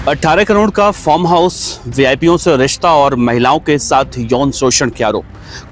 18 करोड़ का farm house, वीआईपीओं से रिश्ता और महिलाओं के साथ यौन शोषण के आरोप।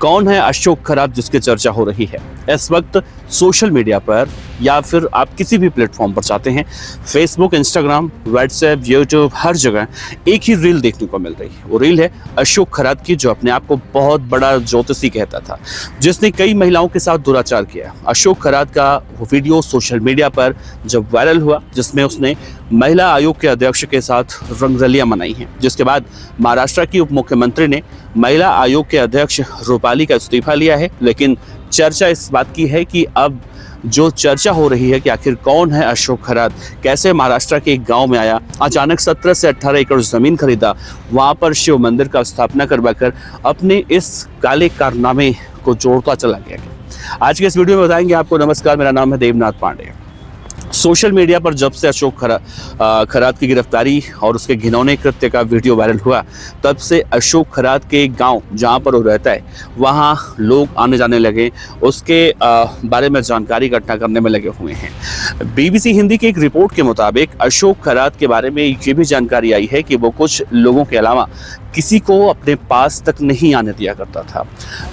कौन है अशोक खरात जिसकी चर्चा हो रही है इस वक्त सोशल मीडिया पर, या फिर आप किसी भी प्लेटफॉर्म पर जाते हैं, फेसबुक, इंस्टाग्राम, व्हाट्सएप, यूट्यूब, हर जगह एक ही रील देखने को मिल रही है। वो रील है अशोक खरात की, जो अपने आप को बहुत बड़ा ज्योतिषी कहता था, जिसने कई महिलाओं के साथ दुराचार किया। अशोक खरात का वो वीडियो सोशल मीडिया पर जब वायरल हुआ, जिसमें उसने महिला आयोग के अध्यक्ष के साथ रंगरलियां मनाई हैं, जिसके बाद महाराष्ट्र की उप मुख्यमंत्री ने महिला आयोग के अध्यक्ष रूपाली का इस्तीफा लिया है। लेकिन चर्चा इस बात की है कि अब जो चर्चा हो रही है कि आखिर कौन है अशोक खरात, कैसे महाराष्ट्र के एक गांव में आया, अचानक 17 से 18 एकड़ जमीन खरीदा, वहां पर शिव मंदिर का स्थापना करवाकर अपने इस काले कारनामे को जोड़ता चला गया। आज के इस वीडियो में बताएंगे आपको। नमस्कार, मेरा नाम है देवनाथ पांडे। सोशल मीडिया पर जब से अशोक खरात की गिरफ्तारी और उसके घिनौने कृत्य का वीडियो वायरल हुआ, तब से अशोक खरात के गांव जहां पर वो रहता है, वहां लोग आने जाने लगे, उसके बारे में जानकारी इकट्ठा करने में लगे हुए हैं। बीबीसी हिंदी की एक रिपोर्ट के मुताबिक अशोक खरात के बारे में ये भी जानकारी आई है कि वो कुछ लोगों के अलावा किसी को अपने पास तक नहीं आने दिया करता था।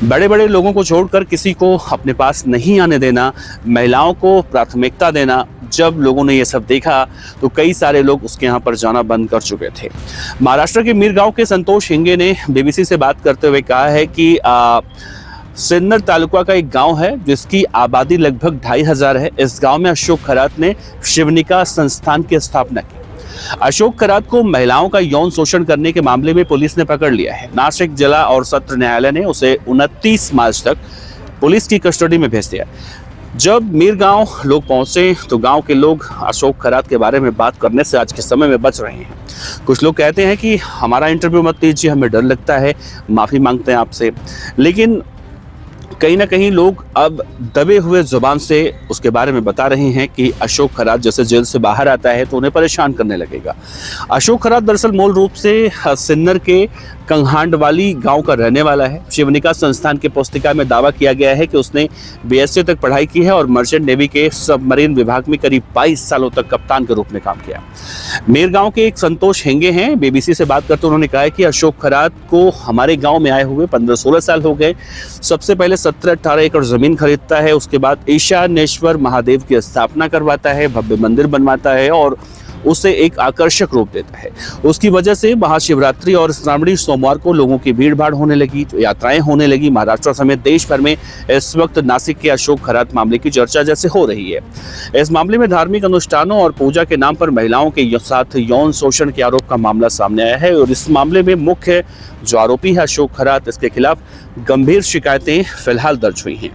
बड़े बड़े लोगों को छोड़कर किसी को अपने पास नहीं आने देना, महिलाओं को प्राथमिकता देना। जब लोगों ने ये सब देखा तो कई सारे लोग उसके यहाँ पर जाना बंद कर चुके थे। महाराष्ट्र के मीरगांव के संतोष हिंगे ने बीबीसी से बात करते हुए कहा है कि सिन्नर तालुका का एक गांव है जिसकी आबादी लगभग 2500 है। इस गांव में अशोक खरात ने शिवनिका संस्थान की स्थापना की। अशोक खरात को महिलाओं का यौन शोषण करने के मामले में पुलिस ने पकड़ लिया है। नासिक जिला और सत्र न्यायालय ने उसे 29 मार्च तक पुलिस की कस्टडी में भेज दिया। जब मीरगांव लोग पहुंचे तो गांव के लोग अशोक खरात के बारे में बात करने से आज के समय में बच रहे हैं। कुछ लोग कहते हैं कि हमारा इंटरव्यू मत लीजिए, हमें डर लगता है, माफ़ी मांगते हैं आपसे। लेकिन कहीं ना कहीं लोग अब दबे हुए जुबान से उसके बारे में बता रहे हैं कि अशोक खरात जैसे जेल से बाहर आता है तो उन्हें परेशान करने लगेगा। अशोक खरात दरअसल मूल रूप से सिन्नर के कंहांडवाली गांव का रहने वाला है। शिवनिका संस्थान की पुस्तिका में दावा किया गया है कि उसने बीएससी तक पढ़ाई की है और मर्चेंट नेवी के सबमरीन विभाग में करीब 22 सालों तक कप्तान के रूप में काम किया। मीरगांव के एक संतोष हेंगे हैं, बीबीसी से बात करते उन्होंने कहा है कि अशोक खरात को हमारे गाँव में आए हुए 15-16 साल हो गए। सबसे पहले 17-18 एकड़ जमीन खरीदता है, उसके बाद ईशानेश्वर महादेव की स्थापना करवाता है, भव्य मंदिर बनवाता है और उसे एक आकर्षक रूप देता है। उसकी वजह से महाशिवरात्रि और श्रावणी सोमवार को लोगों की भीड़ भाड़ होने लगी, यात्राएं होने लगी। महाराष्ट्र समेत देश भर में इस वक्त नासिक के अशोक खरात मामले की चर्चा जैसे हो रही है। इस मामले में धार्मिक अनुष्ठानों और पूजा के नाम पर महिलाओं के साथ यौन शोषण के आरोप का मामला सामने आया है और इस मामले में मुख्य जो आरोपी है अशोक खरात, इसके खिलाफ गंभीर शिकायतें फिलहाल दर्ज हुई हैं।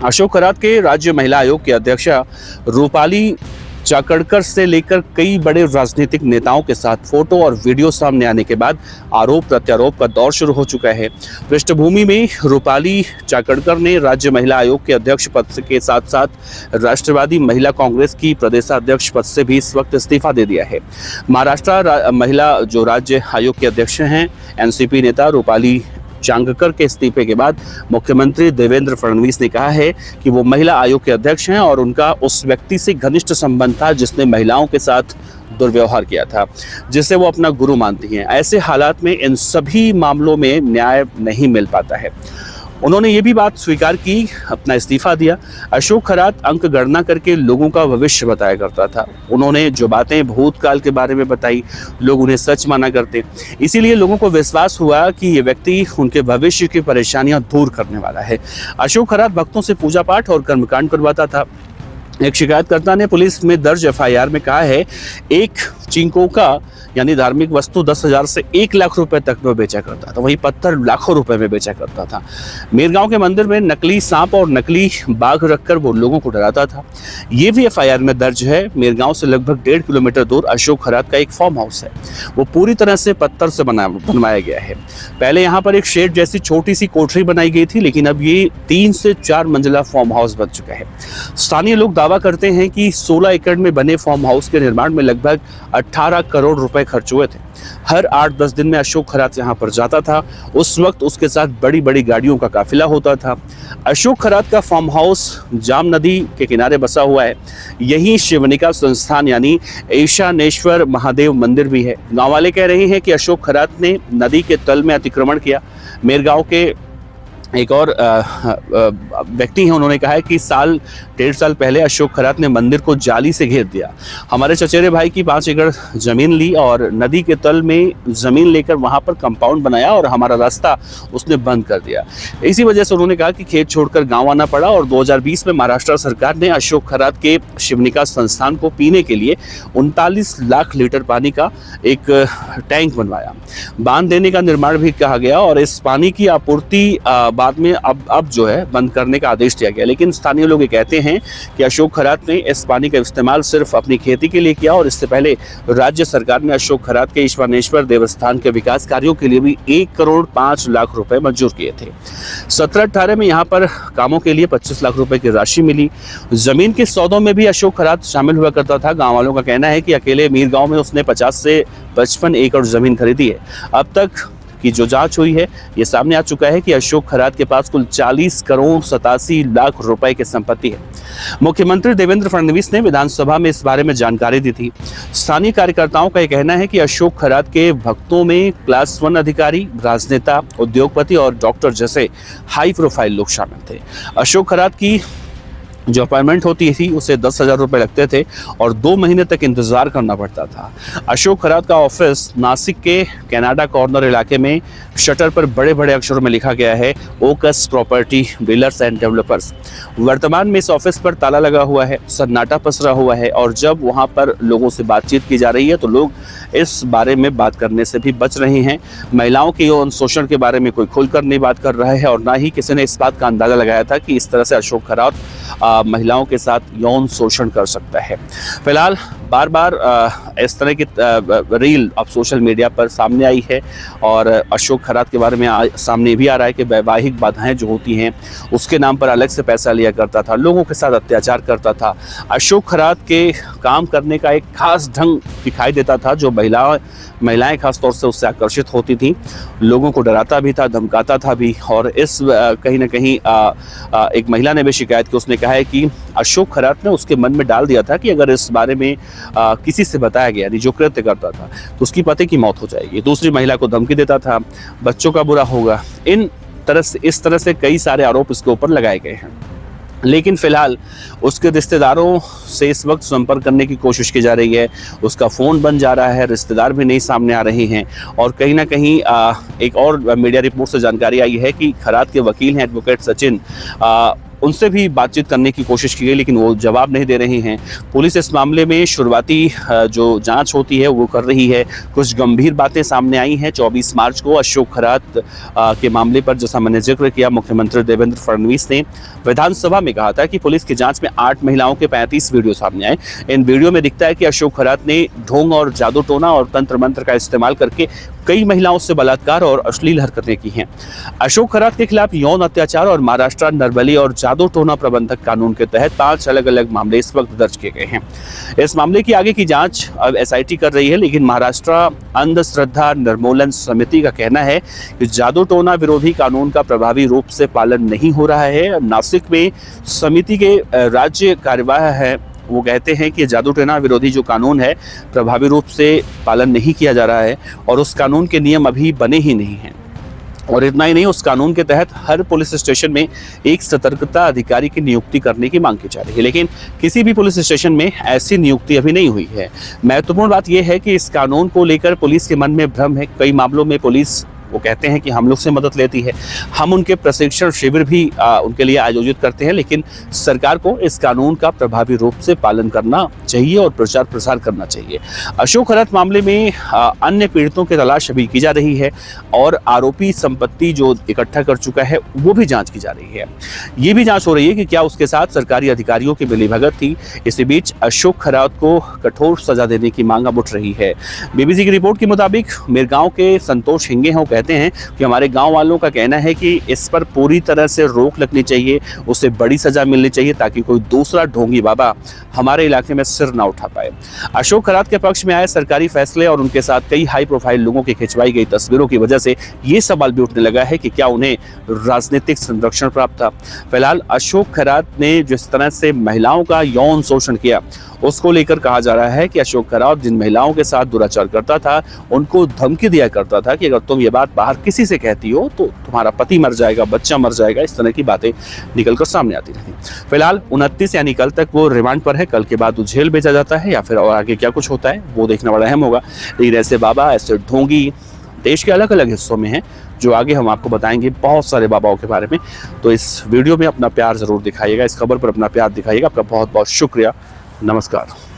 अशोक खरात के राज्य महिला आयोग की अध्यक्षा रूपाली चाकड़कर से लेकर कई बड़े राजनीतिक नेताओं के साथ फोटो और वीडियो सामने आने के बाद आरोप प्रत्यारोप का दौर शुरू हो चुका है। पृष्ठभूमि में रूपाली चाकड़कर ने राज्य महिला आयोग के अध्यक्ष पद के साथ साथ राष्ट्रवादी महिला कांग्रेस की प्रदेशाध्यक्ष पद से भी इस वक्त इस्तीफा दे दिया है। महाराष्ट्र महिला जो राज्य आयोग के अध्यक्ष हैं, एनसीपी नेता रूपाली चांगकर के इस्तीफे के बाद मुख्यमंत्री देवेंद्र फडणवीस ने कहा है कि वो महिला आयोग के अध्यक्ष हैं और उनका उस व्यक्ति से घनिष्ठ संबंध था जिसने महिलाओं के साथ दुर्व्यवहार किया था, जिसे वो अपना गुरु मानती हैं। ऐसे हालात में इन सभी मामलों में न्याय नहीं मिल पाता है। उन्होंने ये भी बात स्वीकार की, अपना इस्तीफा दिया। अशोक खरात अंक गणना करके लोगों का भविष्य बताया करता था। उन्होंने जो बातें भूतकाल के बारे में बताई, लोग उन्हें सच माना करते। इसीलिए लोगों को विश्वास हुआ कि ये व्यक्ति उनके भविष्य की परेशानियां दूर करने वाला है। अशोक खरात भक्तों से पूजा पाठ और कर्मकांड करवाता था। एक शिकायतकर्ता ने पुलिस में दर्ज एफआईआर में कहा है, एक चिंकोका यानी धार्मिक वस्तु 10,000 से 1 लाख रुपए तक में बेचा करता था, वहीं पत्थर लाखों रुपए में बेचा करता था। मीरगांव के मंदिर में नकली सांप और नकली बाघ रखकर वो लोगों को डराता था। ये भी एफआईआर में दर्ज है। मीरगांव से लगभग 1.5 किलोमीटर दूर अशोक खरात का एक फार्म हाउस है, वो पूरी तरह से पत्थर से बनवाया गया है। पहले यहाँ पर एक शेड जैसी छोटी सी कोठरी बनाई गई थी, लेकिन अब ये 3 से 4 मंजिला फार्म हाउस बन चुका है। स्थानीय लोग दावा करते हैं कि 16 एकड़ में बने फार्म हाउस के निर्माण में लगभग 18 करोड़ रुपए खर्च हुए थे। हर 8-10 दिन में अशोक खरात यहाँ पर जाता था। उस वक्त उसके साथ बड़ी बड़ी गाड़ियों का काफिला होता था। अशोक खरात का फार्म हाउस जाम नदी के किनारे बसा हुआ है। यही शिवनिका संस्थान यानी ईशानेश्वर महादेव मंदिर भी है। गांव वाले कह रहे हैं कि अशोक खरात ने नदी के तल में अतिक्रमण किया। मेरगांव के एक और व्यक्ति हैं, उन्होंने कहा है कि 1.5 साल पहले अशोक खरात ने मंदिर को जाली से घेर दिया। हमारे चचेरे भाई की 5 एकड़ जमीन ली और नदी के तल में जमीन लेकर वहां पर कंपाउंड बनाया और हमारा रास्ता उसने बंद कर दिया। इसी वजह से उन्होंने कहा कि खेत छोड़कर गांव आना पड़ा और 2020 में महाराष्ट्र सरकार ने अशोक खरात के शिवनिका संस्थान को पीने के लिए 39 लाख लीटर पानी का एक टैंक बनवाया। बांध देने का निर्माण भी कहा गया और इस पानी की आपूर्ति बाद में अब जो है बंद करने का आदेश दिया गया। लेकिन स्थानीय लोग ये कहते हैं कि अशोक खरात ने इस पानी का इस्तेमाल सिर्फ अपनी खेती के लिए किया और इससे पहले राज्य सरकार ने अशोक खरात के ईशानेश्वर देवस्थान के विकास कार्यों के लिए भी 1 करोड़ 5 लाख रुपए मंजूर किए थे। 17-18 में यहाँ पर कामों के लिए 25 लाख रुपए की राशि मिली। जमीन के सौदों में भी अशोक खरात शामिल हुआ करता था। गाँव वालों का कहना है कि अकेले मीरगांव में उसने 50 से 55 एकड़ जमीन खरीदी है। अब तक की जो जांच हुई है ये सामने आ चुका है कि अशोक खरात के पास कुल 40 करोड़ 87 लाख रुपए की संपत्ति है। मुख्यमंत्री देवेंद्र फडणवीस ने विधानसभा में इस बारे में जानकारी दी थी। स्थानीय कार्यकर्ताओं का यह कहना है कि अशोक खरात के भक्तों में क्लास 1 अधिकारी, राजनेता, उद्योगपति और डॉक्टर जैसे हाई प्रोफाइल लोग शामिल थे। अशोक खरात की जो अपॉइंटमेंट होती थी उसे 10,000 रुपए लगते थे और 2 महीने तक इंतजार करना पड़ता था। अशोक खरात का ऑफिस नासिक के कनाडा कॉर्नर इलाके में शटर पर बड़े बड़े अक्षरों में लिखा गया है ओकस प्रॉपर्टी डीलर्स एंड डेवलपर्स। वर्तमान में इस ऑफिस पर ताला लगा हुआ है, सन्नाटा पसरा हुआ है और जब वहां पर लोगों से बातचीत की जा रही है तो लोग इस बारे में बात करने से भी बच रहे हैं। महिलाओं के यौन शोषण के बारे में कोई खुलकर नहीं बात कर रहा है और ना ही किसी ने इस बात का अंदाजा लगाया था कि इस तरह से अशोक खरात महिलाओं के साथ यौन शोषण कर सकता है। फिलहाल बार बार इस तरह की रील अब सोशल मीडिया पर सामने आई है और अशोक खरात के बारे में सामने भी आ रहा है कि वैवाहिक बाधाएं जो होती हैं उसके नाम पर अलग से पैसा लिया करता था, लोगों के साथ अत्याचार करता था। अशोक खरात के काम करने का एक खास ढंग दिखाई देता था जो महिलाएं खासतौर से उससे आकर्षित होती थी। लोगों को डराता भी था, धमकाता था भी और इस कहीं ना कहीं एक महिला ने भी शिकायत की। उसने कहा है कि अशोक खरात ने उसके मन में डाल दिया था कि अगर इस बारे में किसी से बताया गया, यानी जो कृत्य करता था, तो उसकी पति की मौत हो जाएगी। दूसरी महिला को धमकी देता था, बच्चों का बुरा होगा। इस तरह से कई सारे आरोप इसके ऊपर लगाए गए हैं। लेकिन फिलहाल उसके रिश्तेदारों से इस वक्त संपर्क करने की कोशिश की जा रही है। उसका फ़ोन बंद जा रहा है, रिश्तेदार भी नहीं सामने आ रहे हैं और कहीं ना कहीं एक और मीडिया रिपोर्ट से जानकारी आई है कि खरात के वकील हैं एडवोकेट सचिन, उनसे भी बातचीत करने की कोशिश की गई लेकिन वो जवाब नहीं दे रहे हैं। पुलिस इस मामले में शुरुआती जो जांच होती है वो कर रही है। कुछ गंभीर बातें सामने आई हैं। 24 मार्च को अशोक खरात के मामले पर, जैसा मैंने जिक्र किया, मुख्यमंत्री देवेंद्र फडणवीस ने विधानसभा में कहा था कि पुलिस की जांच में 8 महिलाओं के 35 वीडियो सामने आए। इन वीडियो में दिखता है कि अशोक खरात ने ढोंग और जादू टोना और तंत्र मंत्र का इस्तेमाल करके कई महिलाओं से बलात्कार और अश्लील हरकतें की हैं। अशोक खरात के खिलाफ यौन अत्याचार और महाराष्ट्र नरबली और जादू टोना प्रबंधक कानून के तहत 5 अलग अलग मामले इस वक्त दर्ज किए गए हैं। इस मामले की आगे की जांच अब एसआईटी कर रही है, लेकिन महाराष्ट्र अंधश्रद्धा निर्मूलन समिति का कहना है कि जादू टोना विरोधी कानून का प्रभावी रूप से पालन नहीं हो रहा है। नासिक में समिति के राज्य कार्यवाह है, वो कहते हैं कि जादू टोना विरोधी जो कानून है प्रभावी रूप से पालन नहीं किया जा रहा है और उस कानून के नियम अभी बने ही नहीं हैं। और इतना ही नहीं, उस कानून के तहत हर पुलिस स्टेशन में एक सतर्कता अधिकारी की नियुक्ति करने की मांग की जा रही है, लेकिन किसी भी पुलिस स्टेशन में ऐसी नियुक्ति अभी नहीं हुई है। महत्वपूर्ण बात यह है कि इस कानून को लेकर पुलिस के मन में भ्रम है। कई मामलों में पुलिस वो कहते हैं कि हम लोग से मदद लेती है, हम उनके प्रशिक्षण शिविर भी उनके लिए आयोजित करते हैं, लेकिन सरकार को इस कानून का प्रभावी रूप से पालन करना चाहिए और प्रचार प्रसार करना चाहिए। अशोक खरात मामले में अन्य पीड़ितों की तलाश अभी की जा रही है और आरोपी संपत्ति जो इकट्ठा कर चुका है वो भी जांच की जा रही है। ये भी जांच हो रही है कि क्या उसके साथ सरकारी अधिकारियों की मिलीभगत थी। इसी बीच अशोक खरात को कठोर सजा देने की मांग अब उठ रही है। बीबीसी की रिपोर्ट के मुताबिक मेरगांव के संतोष हिंगे हैं, कहते हैं कि हमारे गांव वालों का कहना है कि इस पर पूरी तरह से रोक लगनी चाहिए, उसे बड़ी सजा मिलनी चाहिए ताकि कोई दूसरा ढोंगी बाबा हमारे इलाके में सिर ना उठा पाए। अशोक खरात के पक्ष में आए सरकारी फैसले और उनके साथ कई हाई प्रोफाइल लोगों की खिंचवाई गई तस्वीरों की वजह से ये सवाल भी उठने लगा है कि क्या उन्हें राजनीतिक संरक्षण प्राप्त था। फिलहाल अशोक खरात ने जिस तरह से महिलाओं का यौन शोषण किया उसको लेकर कहा जा रहा है कि अशोक खरात जिन महिलाओं के साथ दुराचार करता था उनको धमकी दिया करता था कि अगर तुम ये बात बाहर किसी से कहती हो तो तुम्हारा पति मर जाएगा, बच्चा मर जाएगा, इस तरह की बातें निकलकर सामने आती रही। फिलहाल 29 यानी कल तक वो रिमांड पर है। कल के बाद वो जेल भेजा जाता है या फिर और आगे क्या कुछ होता है वो देखना बड़ा अहम होगा। लेकिन ऐसे बाबा, ऐसे ढोंगी देश के अलग अलग हिस्सों में हैं, जो आगे हम आपको बताएंगे बहुत सारे बाबाओं के बारे में। तो इस वीडियो में अपना प्यार जरूर दिखाइएगा, इस खबर पर अपना प्यार दिखाइएगा। आपका बहुत बहुत शुक्रिया। नमस्कार।